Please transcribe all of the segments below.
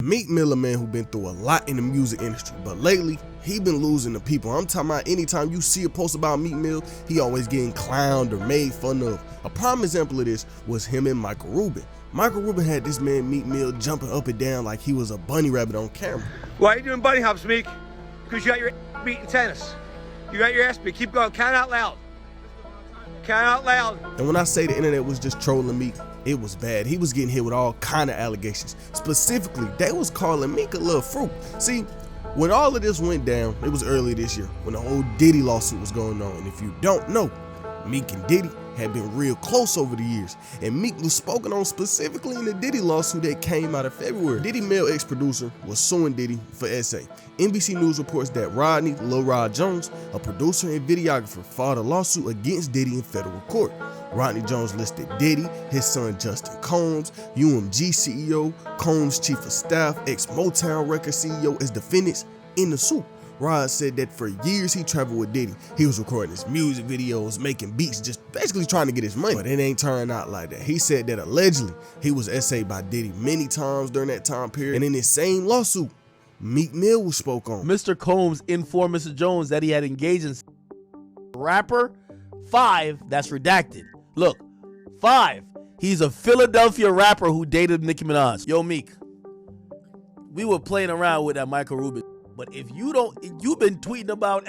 Meek Mill, a man who been through a lot in the music industry, but lately he been losing the people. I'm talking about anytime you see a post about Meek Mill, he always getting clowned or made fun of. A prime example of this was him and Michael Rubin. Michael Rubin had this man Meek Mill jumping up and down like he was a bunny rabbit on camera. Why are you doing bunny hops, Meek? Because you got your ass beat in tennis. You got your ass beat. Keep going. Count out loud. Count out loud. And when I say the internet was just trolling Meek, it was bad. He was getting hit with all kind of allegations. Specifically, they was calling Meek a little fruit. See, when all of this went down, it was early this year when the whole Diddy lawsuit was going on. And if you don't know, Meek and Diddy had been real close over the years, and Meek was spoken on specifically in the Diddy lawsuit that came out of February. Diddy male ex-producer was suing Diddy for SA. NBC News reports that Rodney Lil Rod Jones, a producer and videographer, filed a lawsuit against Diddy in federal court. Rodney Jones listed Diddy, his son Justin Combs, UMG CEO, Combs chief of staff, ex-Motown record CEO as defendants in the suit. Rod said that for years he traveled with Diddy. He was recording his music videos, making beats, just basically trying to get his money. But it ain't turned out like that. He said that allegedly he was SA'd by Diddy many times during that time period. And in this same lawsuit, Meek Mill was spoke on. Mr. Combs informed Mr. Jones that he had engaged in rapper 5 that's redacted. Look, 5. He's a Philadelphia rapper who dated Nicki Minaj. Yo, Meek, we were playing around with that Michael Rubin. But if you don't, you've been tweeting about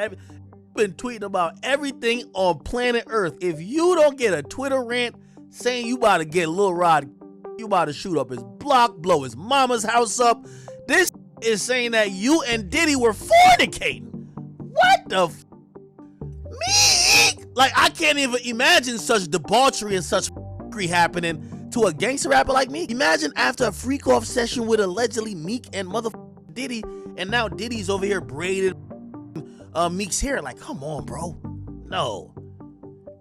everything on planet Earth. If you don't get a Twitter rant saying you about to get Lil Rod, you about to shoot up his block, blow his mama's house up, this is saying that you and Diddy were fornicating. What the Meek? Like, I can't even imagine such debauchery and such happening to a gangster rapper like Meek. Imagine after a freak off session with allegedly Meek and Diddy, and now Diddy's over here braided Meek's hair. Like, come on, bro. No.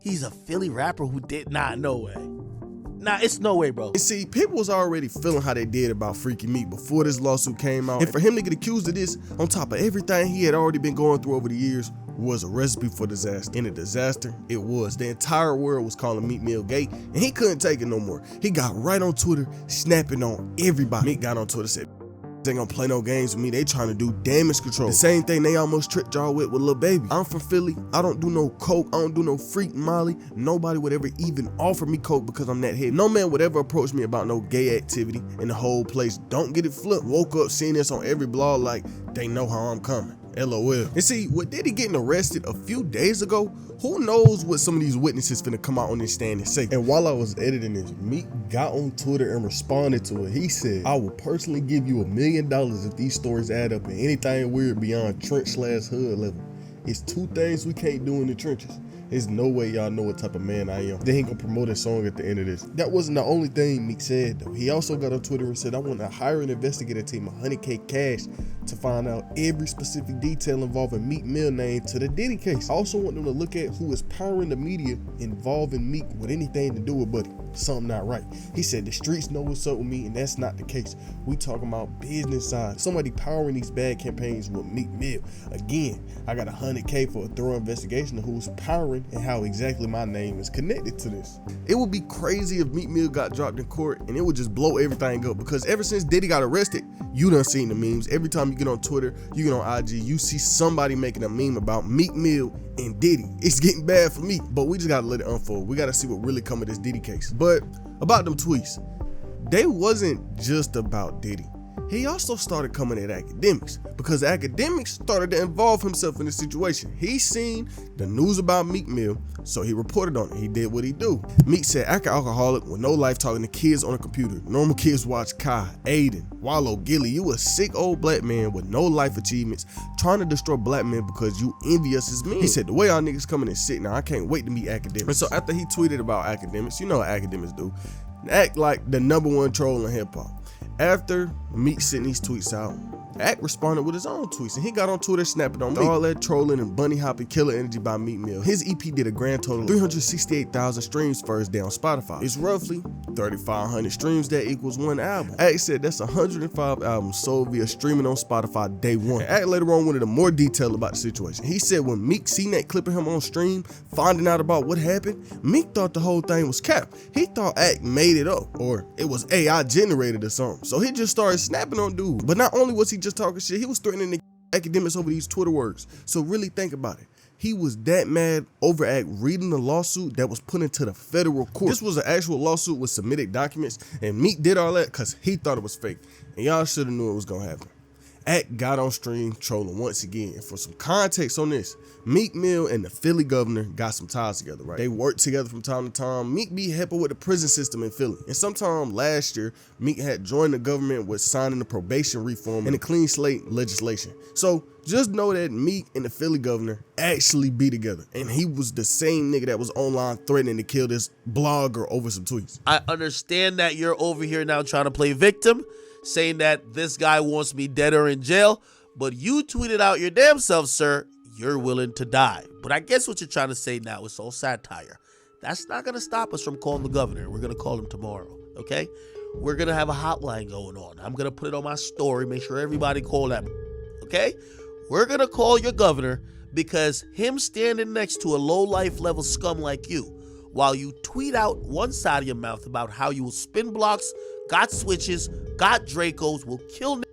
He's a Philly rapper who did not. No way. Nah, it's no way, bro. You see, people was already feeling how they did about Freaky Meek before this lawsuit came out. And for him to get accused of this, on top of everything he had already been going through over the years, was a recipe for disaster. And a disaster it was. The entire world was calling Meek Mill gay, and he couldn't take it no more. He got right on Twitter, snapping on everybody. Meek got on Twitter, said, "They ain't gonna play no games with me. They trying to do damage control. The same thing they almost tricked y'all with Lil Baby. I'm from Philly. I don't do no coke. I don't do no freak molly. Nobody would ever even offer me coke because I'm that heavy. No man would ever approach me about no gay activity, and the whole place don't get it flipped. Woke up seeing this on every blog like they know how I'm coming. LOL. And see, with Diddy getting arrested a few days ago, who knows what some of these witnesses finna come out on this stand and say. And while I was editing this, Meek got on Twitter and responded to it. He said, "I will personally give you $1 million if these stories add up and anything weird beyond trench/hood level. It's 2 things we can't do in the trenches. There's no way y'all know what type of man I am." They ain't gonna promote his song at the end of this. That wasn't the only thing Meek said though. He also got on Twitter and said, "I want to hire an investigative team, $100K cash, to find out every specific detail involving Meek Mill name to the Diddy case. I also want them to look at who is powering the media involving Meek with anything to do with Buddy. Something not right." He said, "The streets know what's up with me, and that's not the case. We talking about business side. Somebody powering these bad campaigns with Meek Mill. Again, I got $100K for a thorough investigation of who's powering and how exactly my name is connected to this." It would be crazy if Meek Mill got dropped in court, and it would just blow everything up, because ever since Diddy got arrested, you done seen the memes. Every time you get on Twitter, you get on IG, you see somebody making a meme about Meek Mill and Diddy. It's getting bad for me, but we just gotta let it unfold. We gotta see what really come of this Diddy case. But about them tweets, they wasn't just about Diddy. He also started coming at academics, because academics started to involve himself in the situation. He seen the news about Meek Mill, so he reported on it. He did what he do. Meek said, "Alcoholic with no life, talking to kids on a computer. Normal kids watch Kai, Aiden, Wallow, Gilly. You a sick old black man with no life achievements, trying to destroy black men because you envy us as men." He said, "The way y'all niggas coming and sick now, I can't wait to meet academics." And so after he tweeted about academics, you know what academics do, act like the #1 troll in hip hop. After Meek sent these tweets out, Act responded with his own tweets, and he got on Twitter snapping on Meek. All that trolling and bunny hopping killer energy by Meek Mill. His EP did a grand total of 368,000 streams first day on Spotify. It's roughly 3,500 streams, that equals 1 album. Act said that's 105 albums sold via streaming on Spotify day one. Act later on went into more detail about the situation. He said when Meek seen that clip of him on stream, finding out about what happened, Meek thought the whole thing was cap. He thought Act made it up, or it was AI generated or something. So he just started snapping on dude. But not only was he just talking shit, he was threatening the academics over these Twitter words. So really think about it. He was that mad over Act reading the lawsuit that was put into the federal court. This was an actual lawsuit with submitted documents, and Meek did all that because he thought it was fake. And y'all should have knew it was gonna happen. Act got on stream trolling once again. And for some context on this, Meek Mill and the Philly governor got some ties together, right? They worked together from time to time. Meek be helping with the prison system in Philly. And sometime last year, Meek had joined the government with signing the probation reform and the clean slate legislation. So just know that Meek and the Philly governor actually be together. And he was the same nigga that was online threatening to kill this blogger over some tweets. I understand that you're over here now trying to play victim, saying that this guy wants me dead or in jail, but you tweeted out your damn self, sir, you're willing to die. But I guess what you're trying to say now is all satire. That's not going to stop us from calling the governor. We're going to call him tomorrow, okay? We're going to have a hotline going on. I'm going to put it on my story, make sure everybody call that, okay? We're going to call your governor because him standing next to a low-life level scum like you, while you tweet out one side of your mouth about how you will spin blocks, got switches, got Dracos, will kill,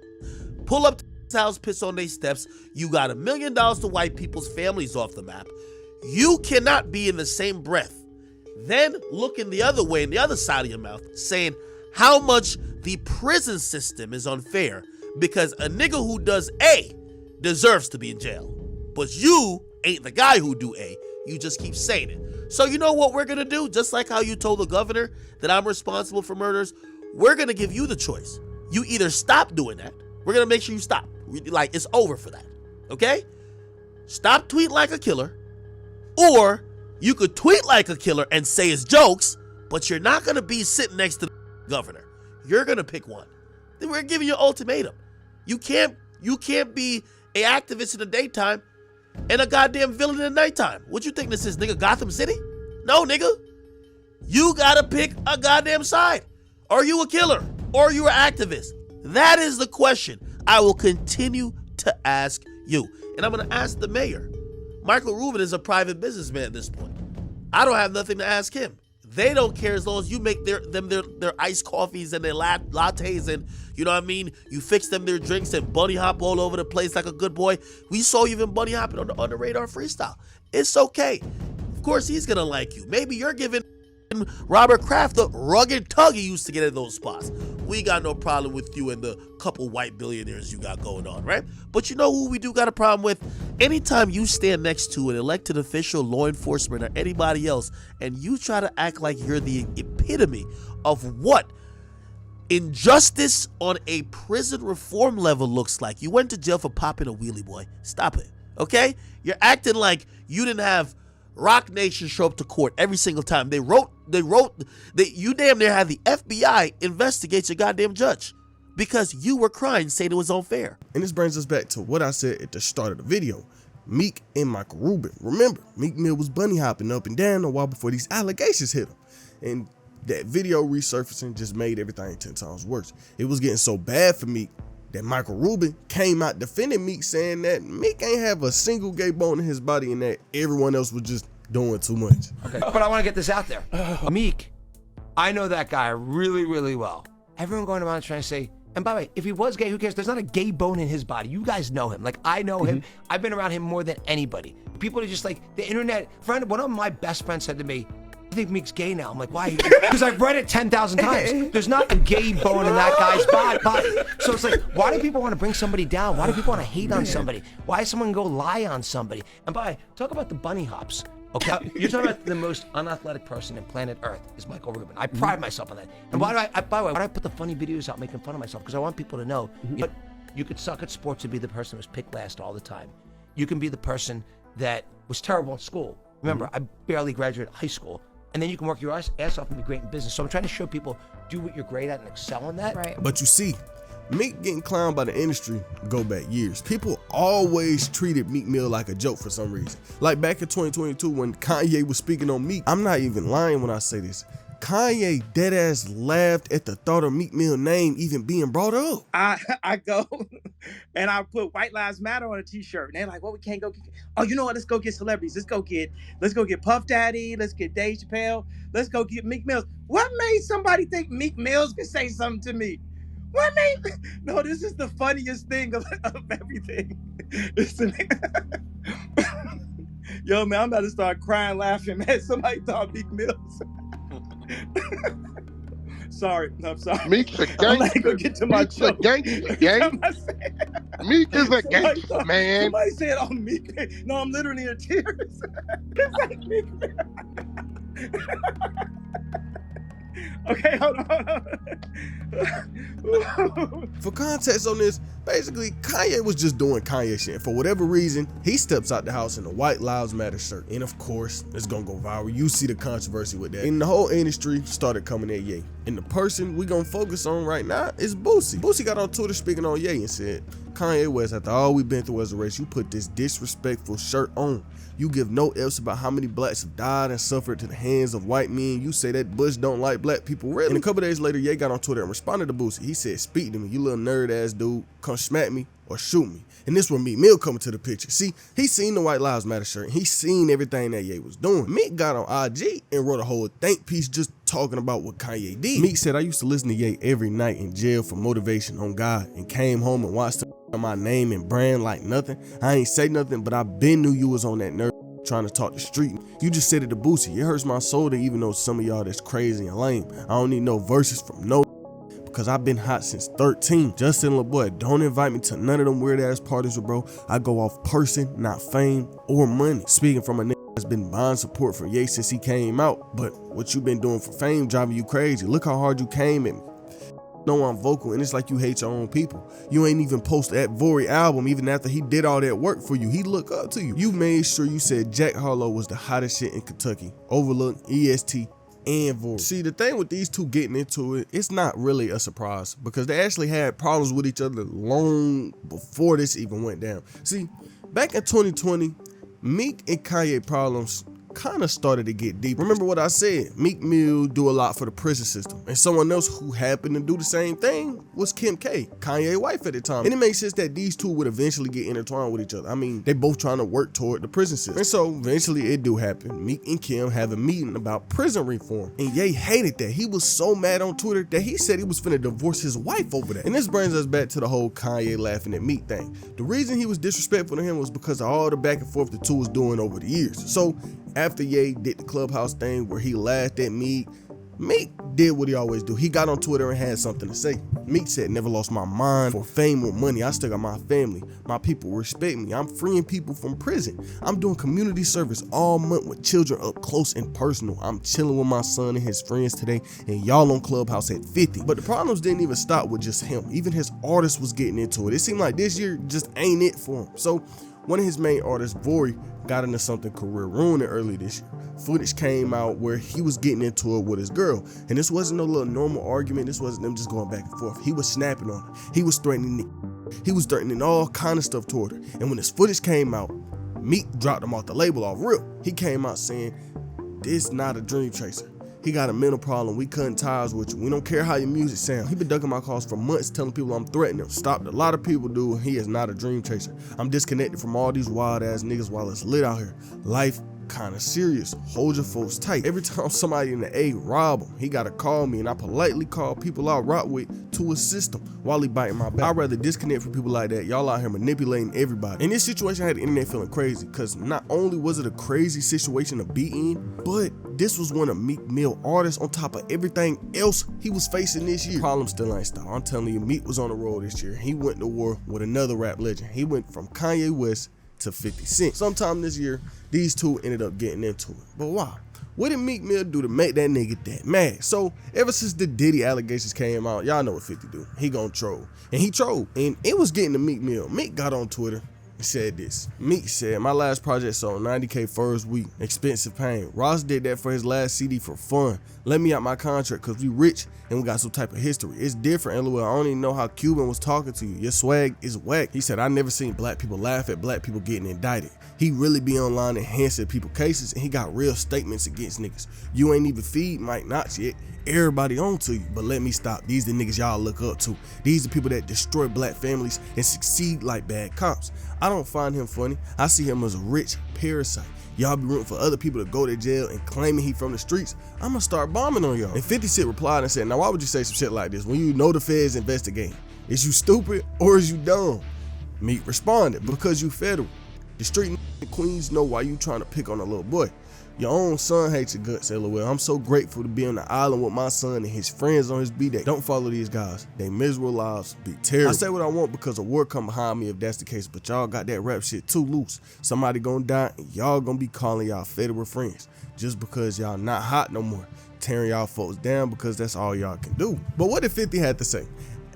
pull up to house, piss on their steps, you got $1 million to wipe people's families off the map. You cannot be in the same breath then looking the other way in the other side of your mouth saying how much the prison system is unfair because a nigga who does A deserves to be in jail. But you ain't the guy who do A. You just keep saying it. So you know what we're going to do? Just like how you told the governor that I'm responsible for murders, we're going to give you the choice. You either stop doing that. We're going to make sure you stop. Like, it's over for that. Okay? Stop tweeting like a killer. Or you could tweet like a killer and say it's jokes, but you're not going to be sitting next to the governor. You're going to pick one. Then we're giving you an ultimatum. You can't be an activist in the daytime and a goddamn villain in the nighttime. What you think this is, nigga, Gotham City? No, nigga. You gotta pick a goddamn side. Are you a killer or are you an activist? That is the question I will continue to ask you. And I'm gonna ask the mayor. Michael Rubin is a private businessman at this point. I don't have nothing to ask him. They don't care as long as you make their iced coffees and their lattes and, you know what I mean? You fix them their drinks and bunny hop all over the place like a good boy. We saw you even bunny hopping on the radar freestyle. It's okay. Of course, he's going to like you. Maybe you're giving Robert Kraft the rugged tug he used to get in those spots. We got no problem with you and the couple white billionaires you got going on, right? But you know who we do got a problem with? Anytime you stand next to an elected official, law enforcement, or anybody else, and you try to act like you're the epitome of what injustice on a prison reform level looks like. You went to jail for popping a wheelie, boy. Stop it, okay? You're acting like you didn't have Rock Nation show up to court every single time. You damn near had the FBI investigate your goddamn judge because you were crying saying it was unfair. And this brings us back to what I said at the start of the video. Meek and Michael Rubin. Remember, Meek Mill was bunny hopping up and down a while before these allegations hit him. And that video resurfacing just made everything 10 times worse. It was getting so bad for Meek that Michael Rubin came out defending Meek, saying that Meek ain't have a single gay bone in his body and that everyone else was just doing too much. Okay, but I want to get this out there. Meek, I know that guy really, really well. Everyone going around trying to say, and by the way, if he was gay, who cares? There's not a gay bone in his body. You guys know him. Like, I know him. I've been around him more than anybody. People are just like, the internet, one of my best friends said to me, I think Meek's gay now. I'm like, why? Because I've read it 10,000 times. There's not a gay bone in that guy's body. So it's like, why do people want to bring somebody down? Why do people want to hate on somebody? Why does someone go lie on somebody? And talk about the bunny hops. Okay, you're talking about the most unathletic person in planet Earth is Michael Rubin. I pride myself on that. And by the way, why do I put the funny videos out making fun of myself? Because I want people to know, you know, you could suck at sports and be the person who was picked last all the time. You can be the person that was terrible in school. Remember, I barely graduated high school. And then you can work your ass off and be great in business. So I'm trying to show people, do what you're great at and excel in that. Right. But you see, Meek getting clowned by the industry go back years. People always treated Meek Mill like a joke for some reason. Like back in 2022 when Kanye was speaking on Meek, I'm not even lying when I say this. Kanye deadass laughed at the thought of Meek Mill name even being brought up. I go and I put White Lives Matter on a t-shirt. And they're like, well, we can't go get, oh, you know what? Let's go get celebrities. Let's go get Puff Daddy. Let's get Dave Chappelle. Let's go get Meek Mills. What made somebody think Meek Mills could say something to me? What made? No, this is the funniest thing of everything. Yo, man, I'm about to start crying, laughing, man. Somebody thought Meek Mills. Sorry, I'm sorry. Meek's a gangster. I'm not gonna get to my Meek's joke. a gangster, gang. Meek is a gangster, man. Somebody said, "Oh, Meek." No, I'm literally in tears. It's like Meek. Okay, hold on. For context on this, basically, Kanye was just doing Kanye shit. For whatever reason, he steps out the house in a White Lives Matter shirt. And of course, it's gonna go viral. You see the controversy with that. And the whole industry started coming at Ye. And the person we gonna focus on right now is Boosie. Boosie got on Twitter speaking on Ye and said, Kanye West, after all we've been through as a race, you put this disrespectful shirt on. You give no ifs about how many blacks have died and suffered to the hands of white men. You say that Bush don't like black people, really? And a couple days later, Ye got on Twitter and responded to Boosie. He said, speak to me, you little nerd ass dude. Come smack me or shoot me. And this where Meek Mill coming to the picture. See, he seen the White Lives Matter shirt. He seen everything that Ye was doing. Meek got on IG and wrote a whole think piece just talking about what Kanye did. Meek said, I used to listen to Ye every night in jail for motivation on God and came home and watched my name and brand like nothing. I ain't say nothing, but I been knew you was on that nerd trying to talk the street. You just said it to Boosie. It hurts my soul to even know some of y'all that's crazy and lame. I don't need no verses from no because I've been hot since 13. Justin, little boy, don't invite me to none of them weird ass parties, bro. I go off person, not fame or money. Speaking from a nigga that's been buying support for Ye since he came out, but what you been doing for fame driving you crazy. Look how hard you came at me. Know I'm vocal and it's like you hate your own people. You ain't even post that Vori album even after he did all that work for you. He look up to you. You made sure you said Jack Harlow was the hottest shit in Kentucky. Overlook, EST, and Vori. See, the thing with these two getting into it, it's not really a surprise because they actually had problems with each other long before this even went down. See, back in 2020, Meek and Kanye problems kind of started to get deep. Remember what I said, Meek Mill do a lot for the prison system, and someone else who happened to do the same thing was Kim K, Kanye's wife at the time. And it makes sense that these two would eventually get intertwined with each other. I mean, they both trying to work toward the prison system. And so eventually it do happen. Meek and Kim have a meeting about prison reform, and Ye hated that. He was so mad on Twitter that he said he was finna divorce his wife over that. And this brings us back to the whole Kanye laughing at Meek thing. The reason he was disrespectful to him was because of all the back and forth the two was doing over the years. So after Ye did the Clubhouse thing where he laughed at Meek, Meek did what he always do. He got on Twitter and had something to say. Meek said, never lost my mind for fame or money. I still got my family. My people respect me. I'm freeing people from prison. I'm doing community service all month with children up close and personal. I'm chilling with my son and his friends today, and y'all on Clubhouse at 50. But the problems didn't even stop with just him. Even his artist was getting into it. It seemed like this year just ain't it for him. So one of his main artists, Vori, got into something career ruining early this year. Footage came out where he was getting into it with his girl. And this wasn't no little normal argument. This wasn't them just going back and forth. He was snapping on her. He was threatening He was threatening all kind of stuff toward her. And when this footage came out, Meek dropped him off the label off rip. He came out saying, this not a dream chaser. He got a mental problem. We cutting ties with you. We don't care how your music sounds. He been ducking my calls for months telling people I'm threatening him. Stopped a lot of people, dude. He is not a dream chaser. I'm disconnected from all these wild ass niggas while it's lit out here. Life kind of serious. Hold your folks tight. Every time somebody in the A rob him, he gotta call me, and I politely call people I rock with to assist him while he biting my back. I'd rather disconnect from people like that. Y'all out here manipulating everybody. In this situation, I had the internet feeling crazy because not only was it a crazy situation to be in, but this was one of Meek Mill artists on top of everything else he was facing this year. Problem still ain't stopped. I'm telling you, Meek was on the road this year. He went to war with another rap legend. He went from Kanye West to 50 Cent. Sometime this year, these two ended up getting into it. But why? What did Meek Mill do to make that nigga that mad? So ever since the Diddy allegations came out, y'all know what 50 do. He gonna troll. And he trolled. And it was getting to Meek Mill. Meek got on Twitter and said this. Meek said, my last project sold 90K first week. Expensive pain. Ross did that for his last CD for fun. Let me out my contract because we rich and we got some type of history. It's different, LOL. I don't even know how Cuban was talking to you. Your swag is whack. He said, I never seen black people laugh at black people getting indicted. He really be online enhancing people cases, and he got real statements against niggas. You ain't even feed Mike Knox yet. Everybody on to you, but let me stop. These the niggas y'all look up to. These are people that destroy black families and succeed like bad cops. I don't find him funny. I see him as a rich parasite. Y'all be rooting for other people to go to jail and claiming he from the streets. I'ma start bombing on y'all. And 50 Cent replied and said, now why would you say some shit like this when you know the feds investigating? Is you stupid or is you dumb? Meek responded, because you federal. The street queens know why you trying to pick on a little boy. Your own son hates your guts, LOL. I'm so grateful to be on the island with my son and his friends on his B-Day. Don't follow these guys. They miserable lives be terrible. I say what I want because a word come behind me if that's the case, but y'all got that rap shit too loose. Somebody gonna die and y'all gonna be calling y'all federal friends just because y'all not hot no more. Tearing y'all folks down because that's all y'all can do. But what did 50 had to say?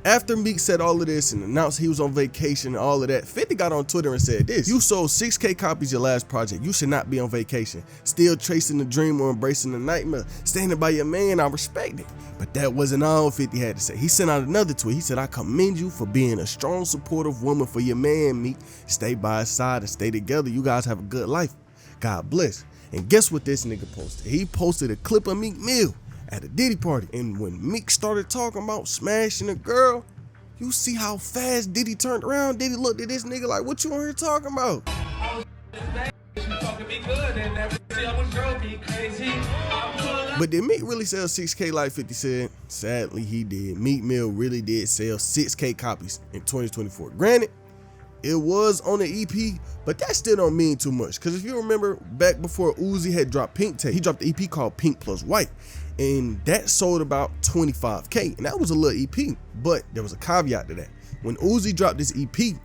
After Meek said all of this and announced he was on vacation and all of that, 50 got on Twitter and said this: you sold 6K copies your last project. You should not be on vacation. Still chasing the dream or embracing the nightmare. Standing by your man, I respect it. But that wasn't all 50 had to say. He sent out another tweet. He said, I commend you for being a strong, supportive woman for your man, Meek. Stay by his side and stay together. You guys have a good life. God bless. And guess what this nigga posted? He posted a clip of Meek Mill at a Diddy party, and when Meek started talking about smashing a girl, you see how fast Diddy turned around. Diddy looked at this nigga like, what you on here talking about? But did Meek really sell 6K like 50 said? Sadly, he did. Meek Mill really did sell 6K copies in 2024. Granted, it was on the EP, but that still don't mean too much. Because if you remember, back before Uzi had dropped Pink Tape, he dropped the EP called Pink Plus White. And that sold about 25K. And that was a little EP. But there was a caveat to that. When Uzi dropped this EP,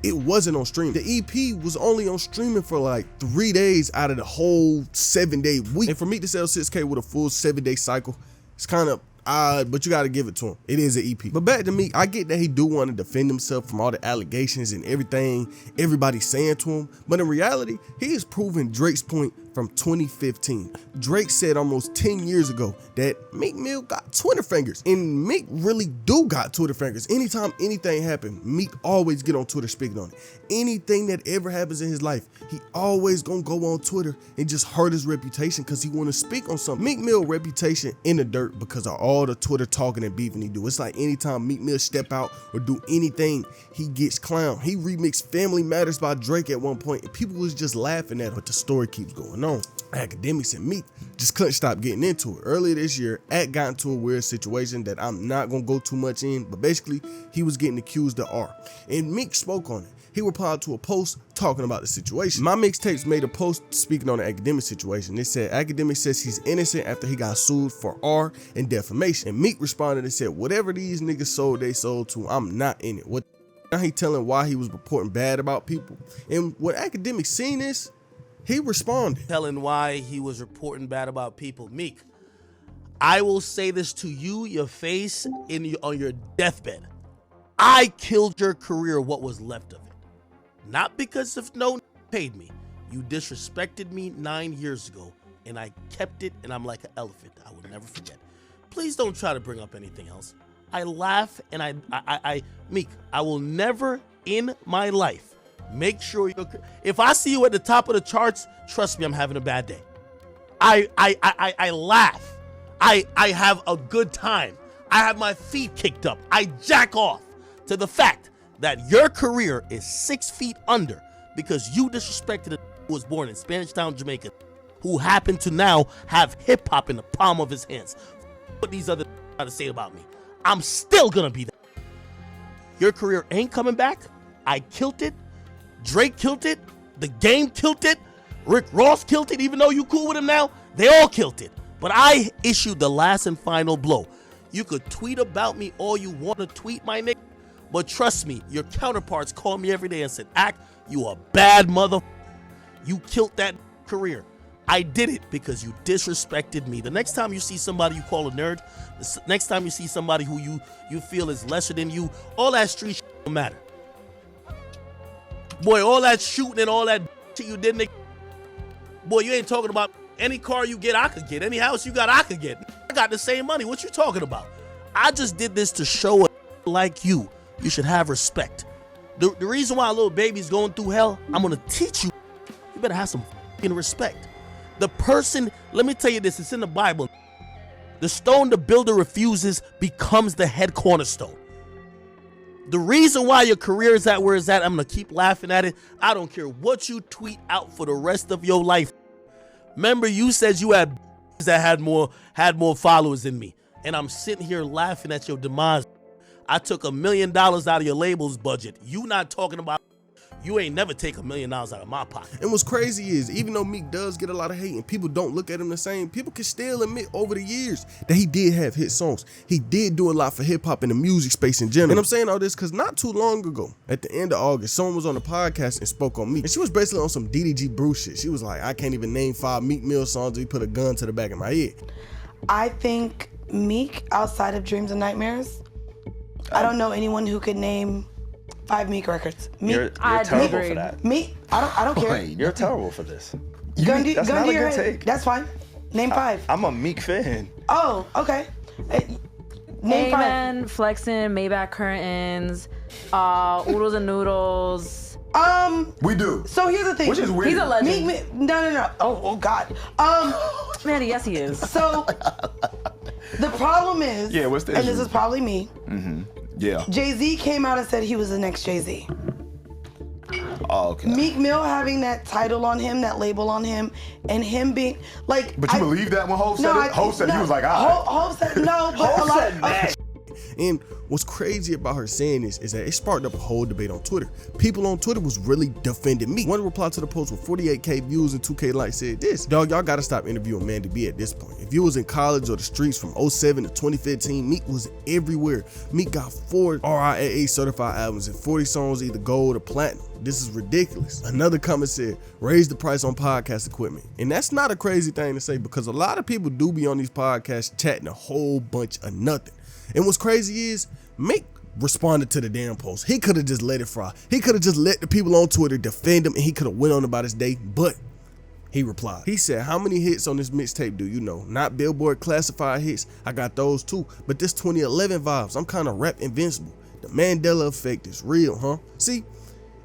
it wasn't on stream. The EP was only on streaming for like 3 days out of the whole 7-day week. And for Meek to sell 6K with a full 7-day cycle, it's kind of odd, but you got to give it to him. It is an EP. But back to Meek, I get that he do want to defend himself from all the allegations and everything everybody's saying to him. But in reality, he is proving Drake's point from 2015. Drake said almost 10 years ago that Meek Mill got Twitter fingers, and Meek really do got Twitter fingers. Anytime anything happen, Meek always get on Twitter speaking on it. Anything that ever happens in his life, he always gonna go on Twitter and just hurt his reputation because he want to speak on something. Meek Mill reputation in the dirt because of all the Twitter talking and beefing he do. It's like anytime Meek Mill step out or do anything, he gets clowned. He remixed Family Matters by Drake at one point and people was just laughing at it, but the story keeps going on. Academics and Meek just couldn't stop getting into it. Earlier this year, Act got into a weird situation that I'm not gonna go too much in, but basically he was getting accused of R, and Meek spoke on it. He replied to a post talking about the situation. My mixtapes made a post speaking on the Academic situation. They said Academic says he's innocent after he got sued for R and defamation. And Meek responded and said, whatever these niggas sold, they sold to. I'm not in it. What? Now he telling why he was reporting bad about people. And when Academic seen this, he responded. Telling why he was reporting bad about people. Meek, I will say this to you, your face, on your deathbed. I killed your career, what was left of it. Not because of no paid me. You disrespected me 9 years ago, and I kept it, and I'm like an elephant. I will never forget. Please don't try to bring up anything else. I laugh, and Meek, I will never in my life make sure if I see you at the top of the charts, trust me, I'm having a bad day. I laugh. I have a good time. I have my feet kicked up. I jack off to the fact that your career is 6 feet under because you disrespected a who was born in Spanish Town, Jamaica, who happened to now have hip hop in the palm of his hands. What these other try to say about me, I'm still gonna be that. Your career ain't coming back. I killed it. Drake killed it. The Game killed it. Rick Ross killed it. Even though you cool with him now, they all killed it. But I issued the last and final blow. You could tweet about me all you want to tweet, my nigga. But trust me, your counterparts call me every day and said, Act, you a bad mother. You killed that career. I did it because you disrespected me. The next time you see somebody you call a nerd, the next time you see somebody who you feel is lesser than you, all that street shit don't matter. Boy, all that shooting and all that shit you did, nigga. Boy, you ain't talking about any car you get, I could get. Any house you got, I could get. I got the same money. What you talking about? I just did this to show a like you should have respect. The reason why a little baby's going through hell, I'm going to teach you. You better have some fucking respect. The person, let me tell you this, it's in the Bible. The stone the builder refuses becomes the head cornerstone. The reason why your career is at where it's at, I'm going to keep laughing at it. I don't care what you tweet out for the rest of your life. Remember, you said you had that had more followers than me. And I'm sitting here laughing at your demise. I took $1 million out of your label's budget. You not talking about, you ain't never take $1 million out of my pocket. And what's crazy is, even though Meek does get a lot of hate and people don't look at him the same, people can still admit over the years that he did have hit songs. He did do a lot for hip hop and the music space in general. And I'm saying all this because not too long ago, at the end of August, someone was on the podcast and spoke on Meek. And she was basically on some DDG Bruce shit. She was like, I can't even name 5 Meek Mill songs. He put a gun to the back of my head. I think Meek, outside of Dreams and Nightmares, I don't know anyone who could name 5 Meek records. Meek, You're terrible for that. Meek, I don't care. Wait, you're terrible for this. That's not a good take. That's fine. Name 5. I'm a Meek fan. Oh, okay. Name 5. Amen, Flexin', Maybach Curtains, Oodles and Noodles. We do. So here's the thing. Which is weird. He's a legend. Meek, no. Oh God. Man, yes he is. So the problem is, Yeah, what's the and issue? this is probably me. Yeah. Jay-Z came out and said he was the next Jay-Z. Oh, okay. Meek Mill having that title on him, that label on him, and him being like. But you believe that when Hov said it? Hov said he was like, Hov said no, but a lot of. And what's crazy about her saying this is that it sparked up a whole debate on Twitter. People on Twitter was really defending Meek. One reply to the post with 48K views and 2K likes said this: dog, y'all gotta stop interviewing Mandy B at this point. If you was in college or the streets from 07 to 2015, Meek was everywhere. Meek got 4 RIAA certified albums and 40 songs either gold or platinum. This is ridiculous. Another comment said, raise the price on podcast equipment. And that's not a crazy thing to say because a lot of people do be on these podcasts chatting a whole bunch of nothing. And what's crazy is, Meek responded to the damn post. He could have just let it fry. He could have just let the people on Twitter defend him and he could have went on about his day, but he replied. He said, how many hits on this mixtape do you know? Not Billboard classified hits. I got those too, but this 2011 vibes, I'm kind of rap invincible. The Mandela effect is real, huh? See,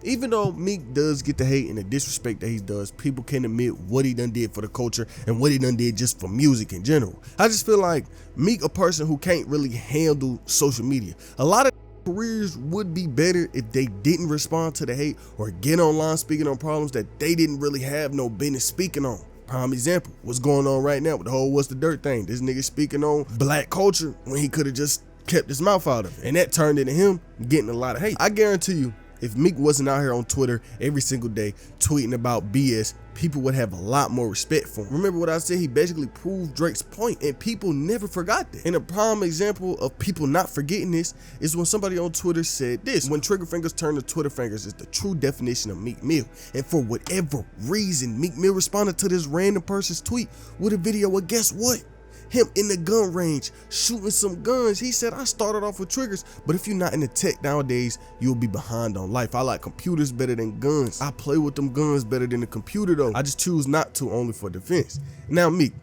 even though Meek does get the hate and the disrespect that he does, people can admit what he done did for the culture and what he done did just for music in general. I just feel like Meek, a person who can't really handle social media. A lot of careers would be better if they didn't respond to the hate or get online speaking on problems that they didn't really have no business speaking on. Prime example, what's going on right now with the whole What's the Dirt thing. This nigga speaking on black culture when he could have just kept his mouth out of it. And that turned into him getting a lot of hate. I guarantee you, if Meek wasn't out here on Twitter every single day tweeting about BS, people would have a lot more respect for him. Remember what I said? He basically proved Drake's point, and people never forgot that. And a prime example of people not forgetting this is when somebody on Twitter said this: when trigger fingers turn to Twitter fingers is the true definition of Meek Mill. And for whatever reason, Meek Mill responded to this random person's tweet with a video of, guess what? Him in the gun range shooting some guns. He said, I started off with triggers, but if you're not in the tech nowadays, you'll be behind on life. I like computers better than guns. I play with them guns better than the computer though. I just choose not to, only for defense. Now Meek,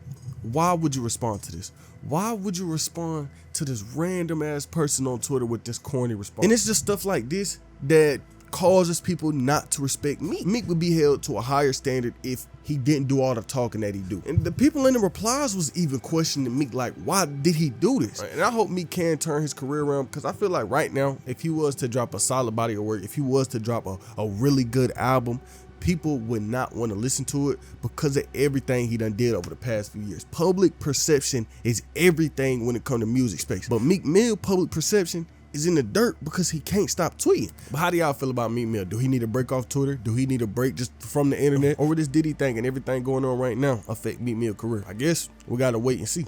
why would you respond to this? Why would you respond to this random ass person on Twitter with this corny response? And it's just stuff like this that causes people not to respect Meek. Meek would be held to a higher standard if he didn't do all the talking that he do. And the people in the replies was even questioning Meek, like, why did he do this? And I hope Meek can turn his career around, because I feel like right now, if he was to drop a solid body of work, if he was to drop a really good album, people would not want to listen to it because of everything he done did over the past few years. Public perception is everything when it comes to music space. But Meek Mill public perception is in the dirt because he can't stop tweeting. But how do y'all feel about Meek Mill? Do he need a break off Twitter? Do he need a break just from the internet? Or will this Diddy thing and everything going on right now affect Meek Mill's career? I guess we gotta wait and see.